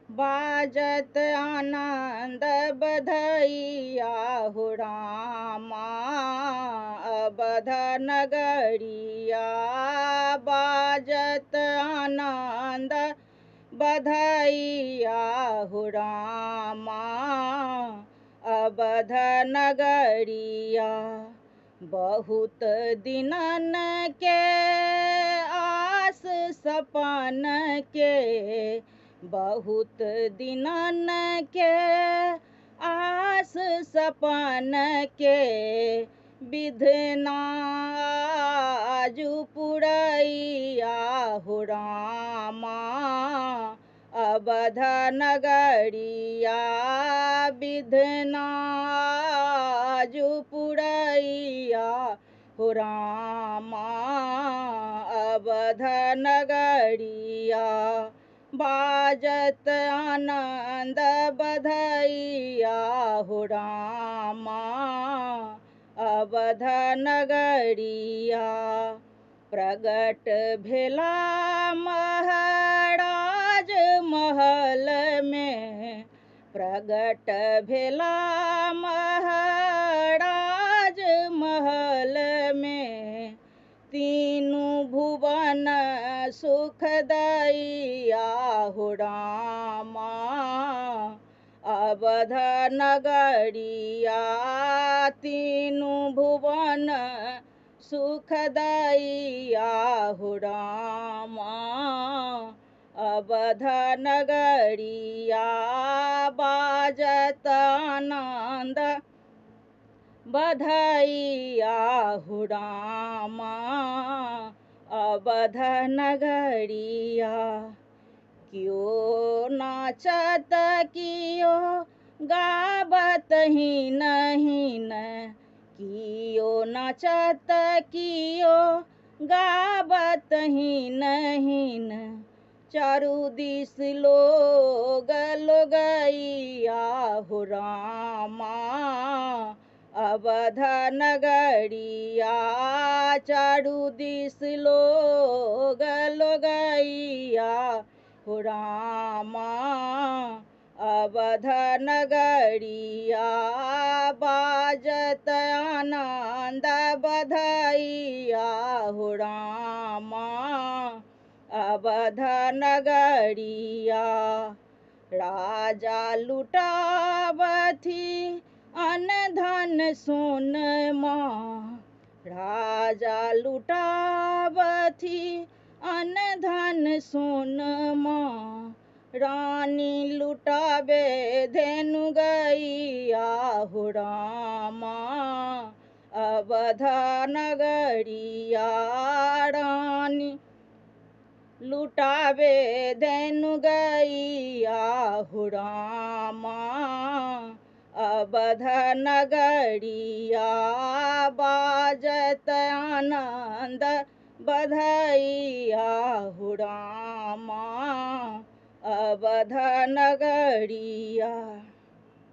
बाजत आनंद बधैया हो रामा। अवध नगरिया बाजत आनंद बधैया हो रामा। अवध नगरिया बहुत दिनन के आस सपन के, बहुत दिनन के आस सपन के, विधना आजु पुरैया हो रामा। अवध नगरिया विधना आजु पुरैया हो रामा। अवध नगरिया बाजत आनंद बधैया हो रामा। अवध नगरिया प्रगट भेला महाराज महल में, प्रगट भेला महाराज महल में, तीनू भुवन सुखदैया हो रामा। अवध नगरिया तीनू भुवन सुखदैया हो रामा। अवध नगरिया बाजत आनंद बधैया हो रामा। अवध नगरिया क्यों नाचत कियो गावत हीन हीन, कियो नाचत कियो गावत हीन हीन, चारू दिस लोग लोगैया हो रामा। अवध नगरिया चारू दिस लोग लोगैया हो रामा। अवध नगरिया बाजत आनंद बधैया हो रामा। अवध नगरिया राजा लुटावथी अन धन सोनमा, राजा लुटावथी अन धन सोनमा, रानी लुटावे धेनु गैया हो रामा। अवध नगरिया रानी लुटावे धेनु गैया हो रामा। अवध नगरिया बाजत आनंद बधैया हो रामा। अवध नगरिया।